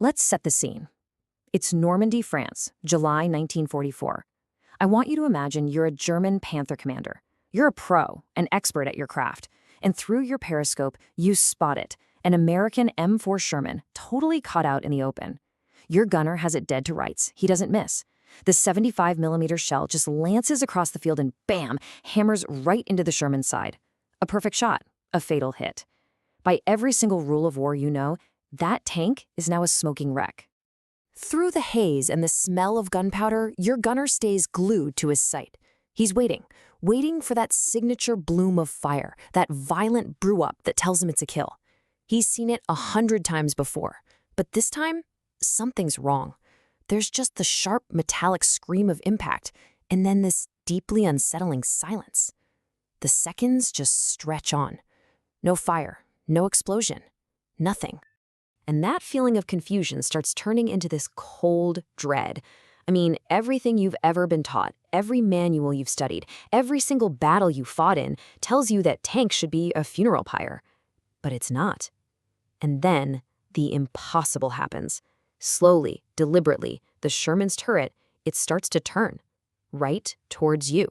Let's set the scene. It's Normandy, France, July 1944. I want you to imagine you're a German Panther commander. You're a pro, an expert at your craft, and through your periscope, you spot it, an American M4 Sherman, totally caught out in the open. Your gunner has it dead to rights. He doesn't miss. The 75mm shell just lances across the field and bam, hammers right into the Sherman's side. A perfect shot, a fatal hit. By every single rule of war you know, that tank is now a smoking wreck. Through the haze and the smell of gunpowder, your gunner stays glued to his sight. He's waiting for that signature bloom of fire, that violent brew-up that tells him it's a kill. He's seen it 100 times before, but this time, something's wrong. There's just the sharp metallic scream of impact, and then this deeply unsettling silence. The seconds just stretch on. No fire, no explosion, nothing. And that feeling of confusion starts turning into this cold dread. I mean, everything you've ever been taught, every manual you've studied, every single battle you fought in tells you that tanks should be a funeral pyre. But it's not. And then the impossible happens. Slowly, deliberately, the Sherman's turret, it starts to turn, right towards you.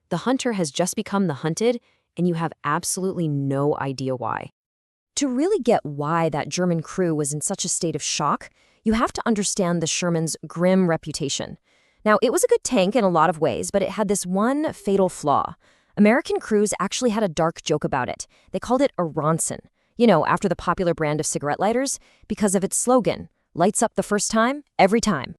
The hunter has just become the hunted, and you have absolutely no idea why. To really get why that German crew was in such a state of shock, you have to understand the Sherman's grim reputation. Now, it was a good tank in a lot of ways, but it had this one fatal flaw. American crews actually had a dark joke about it. They called it a Ronson, after the popular brand of cigarette lighters, because of its slogan, lights up the first time, every time.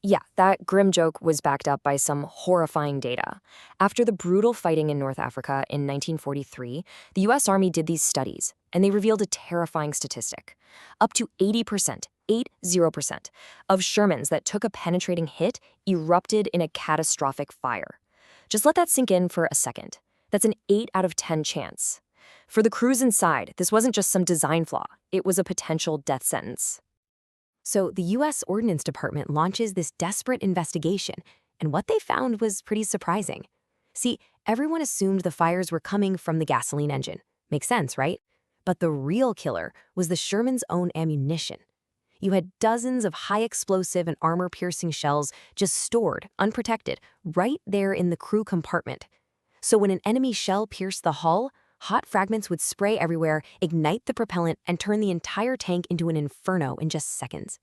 Yeah, that grim joke was backed up by some horrifying data. After the brutal fighting in North Africa in 1943, the U.S. Army did these studies, and they revealed a terrifying statistic. Up to 80%, 80%, of Shermans that took a penetrating hit erupted in a catastrophic fire. Just let that sink in for a second. That's an 8 out of 10 chance. For the crews inside, this wasn't just some design flaw. It was a potential death sentence. So the U.S. Ordnance Department launches this desperate investigation, and what they found was pretty surprising. See, everyone assumed the fires were coming from the gasoline engine. Makes sense, right? But the real killer was the Sherman's own ammunition. You had dozens of high-explosive and armor-piercing shells just stored, unprotected, right there in the crew compartment. So when an enemy shell pierced the hull, hot fragments would spray everywhere, ignite the propellant, and turn the entire tank into an inferno in just seconds.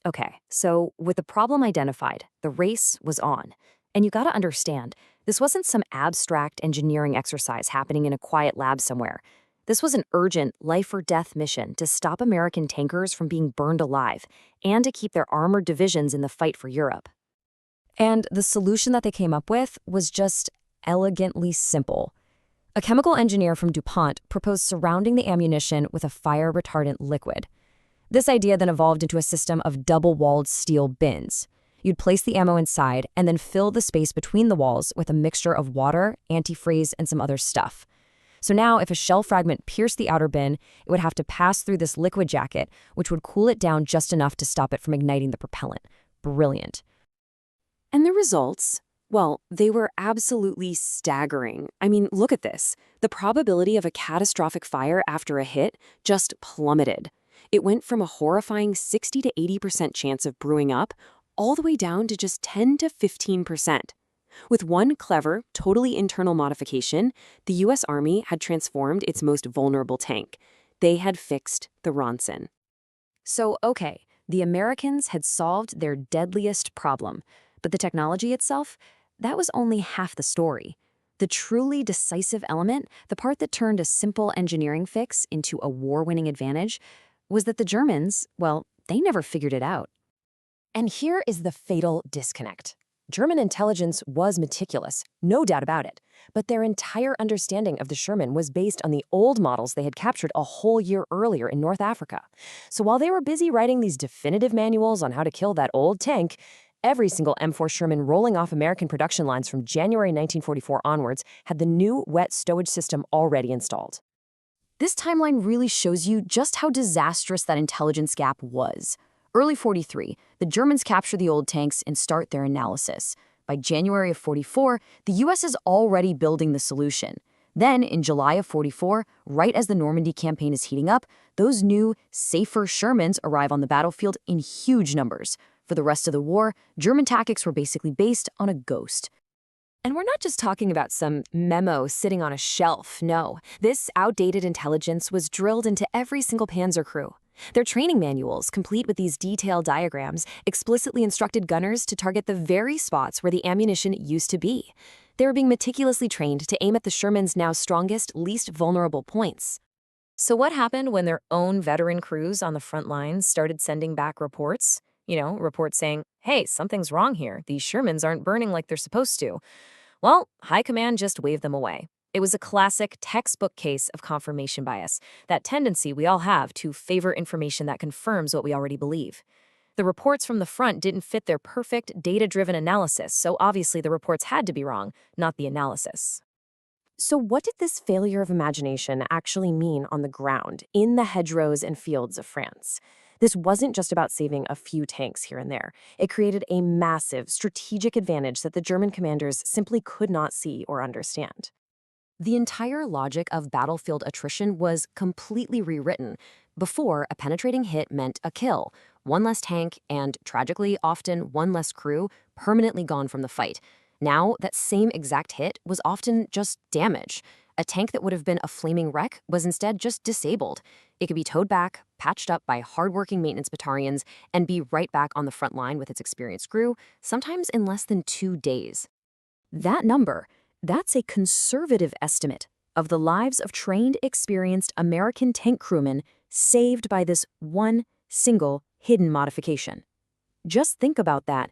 Okay, so with the problem identified, the race was on. And you gotta understand, this wasn't some abstract engineering exercise happening in a quiet lab somewhere. This was an urgent life-or-death mission to stop American tankers from being burned alive and to keep their armored divisions in the fight for Europe. And the solution that they came up with was just elegantly simple. A chemical engineer from DuPont proposed surrounding the ammunition with a fire-retardant liquid. This idea then evolved into a system of double-walled steel bins. You'd place the ammo inside and then fill the space between the walls with a mixture of water, antifreeze, and some other stuff. So now, if a shell fragment pierced the outer bin, it would have to pass through this liquid jacket, which would cool it down just enough to stop it from igniting the propellant. Brilliant. And the results? Well, they were absolutely staggering. I mean, look at this. The probability of a catastrophic fire after a hit just plummeted. It went from a horrifying 60 to 80% chance of brewing up all the way down to just 10 to 15%. With one clever, totally internal modification, the U.S. Army had transformed its most vulnerable tank. They had fixed the Ronson. So, okay, the Americans had solved their deadliest problem, but the technology itself, that was only half the story. The truly decisive element, the part that turned a simple engineering fix into a war-winning advantage, was that the Germans, well, they never figured it out. And here is the fatal disconnect. German intelligence was meticulous, no doubt about it, but their entire understanding of the Sherman was based on the old models they had captured a whole year earlier in North Africa. So while they were busy writing these definitive manuals on how to kill that old tank, every single M4 Sherman rolling off American production lines from January 1944 onwards had the new wet stowage system already installed. This timeline really shows you just how disastrous that intelligence gap was. Early 43, the Germans capture the old tanks and start their analysis. By January of 44, the U.S. is already building the solution. Then, in July of 44, right as the Normandy campaign is heating up, those new, safer Shermans arrive on the battlefield in huge numbers. For the rest of the war, German tactics were basically based on a ghost. And we're not just talking about some memo sitting on a shelf, no. This outdated intelligence was drilled into every single Panzer crew. Their training manuals, complete with these detailed diagrams, explicitly instructed gunners to target the very spots where the ammunition used to be. They were being meticulously trained to aim at the Sherman's now strongest, least vulnerable points. So what happened when their own veteran crews on the front lines started sending back reports? Reports saying, hey, something's wrong here. These Shermans aren't burning like they're supposed to. Well, High Command just waved them away. It was a classic textbook case of confirmation bias, that tendency we all have to favor information that confirms what we already believe. The reports from the front didn't fit their perfect, data-driven analysis, so obviously the reports had to be wrong, not the analysis. So what did this failure of imagination actually mean on the ground, in the hedgerows and fields of France? This wasn't just about saving a few tanks here and there. It created a massive strategic advantage that the German commanders simply could not see or understand. The entire logic of battlefield attrition was completely rewritten. Before, a penetrating hit meant a kill, one less tank, and, tragically, often one less crew permanently gone from the fight. Now, that same exact hit was often just damage. A tank that would have been a flaming wreck was instead just disabled. It could be towed back, patched up by hardworking maintenance battalions, and be right back on the front line with its experienced crew, sometimes in less than 2 days. That number, that's a conservative estimate of the lives of trained, experienced American tank crewmen saved by this one single hidden modification. Just think about that.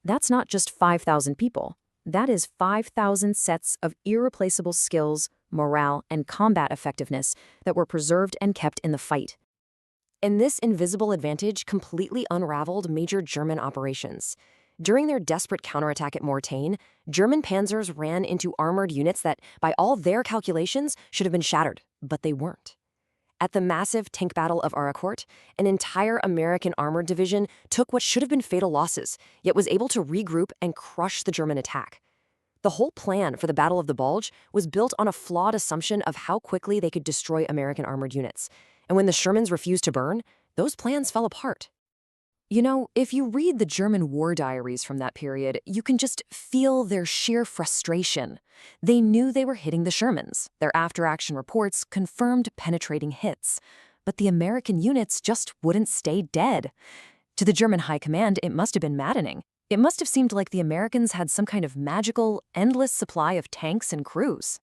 That's not just 5,000 people. That is 5,000 sets of irreplaceable skills, morale, and combat effectiveness that were preserved and kept in the fight. And this invisible advantage completely unraveled major German operations. During their desperate counterattack at Mortain, German panzers ran into armored units that, by all their calculations, should have been shattered, but they weren't. At the massive tank battle of Aracourt, an entire American armored division took what should have been fatal losses, yet was able to regroup and crush the German attack. The whole plan for the Battle of the Bulge was built on a flawed assumption of how quickly they could destroy American armored units. And when the Shermans refused to burn, those plans fell apart. If you read the German war diaries from that period, you can just feel their sheer frustration. They knew they were hitting the Shermans. Their after-action reports confirmed penetrating hits. But the American units just wouldn't stay dead. To the German high command, it must have been maddening. It must have seemed like the Americans had some kind of magical, endless supply of tanks and crews.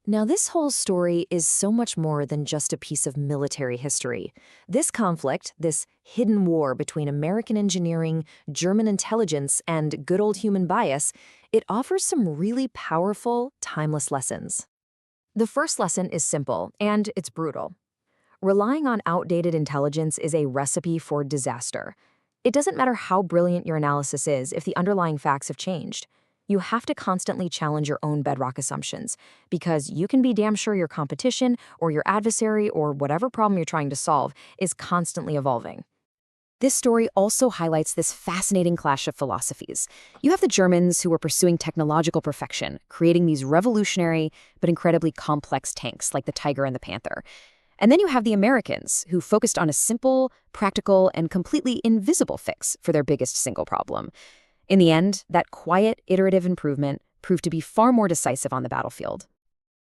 Now, this whole story is so much more than just a piece of military history. This conflict, this hidden war between American engineering, German intelligence, and good old human bias, it offers some really powerful, timeless lessons. The first lesson is simple, and it's brutal. Relying on outdated intelligence is a recipe for disaster. It doesn't matter how brilliant your analysis is if the underlying facts have changed. You have to constantly challenge your own bedrock assumptions, because you can be damn sure your competition or your adversary or whatever problem you're trying to solve is constantly evolving. This story also highlights this fascinating clash of philosophies. You have the Germans who were pursuing technological perfection, creating these revolutionary but incredibly complex tanks like the Tiger and the Panther. And then you have the Americans who focused on a simple, practical, and completely invisible fix for their biggest single problem. In the end, that quiet, iterative improvement proved to be far more decisive on the battlefield.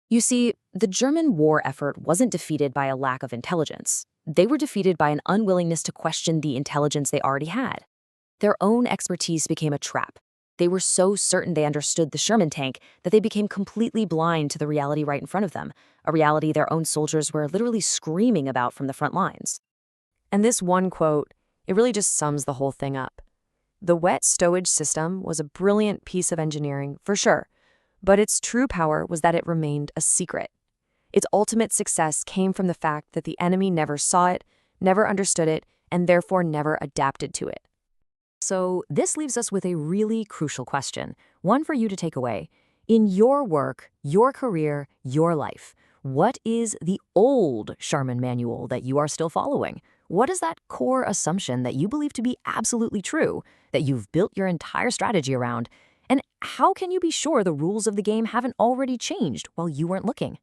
You see, the German war effort wasn't defeated by a lack of intelligence. They were defeated by an unwillingness to question the intelligence they already had. Their own expertise became a trap. They were so certain they understood the Sherman tank that they became completely blind to the reality right in front of them, a reality their own soldiers were literally screaming about from the front lines. And this one quote, it really just sums the whole thing up. The wet stowage system was a brilliant piece of engineering, for sure, but its true power was that it remained a secret. Its ultimate success came from the fact that the enemy never saw it, never understood it, and therefore never adapted to it. So this leaves us with a really crucial question, one for you to take away. In your work, your career, your life, what is the old Sherman manual that you are still following? What is that core assumption that you believe to be absolutely true, that you've built your entire strategy around? And how can you be sure the rules of the game haven't already changed while you weren't looking?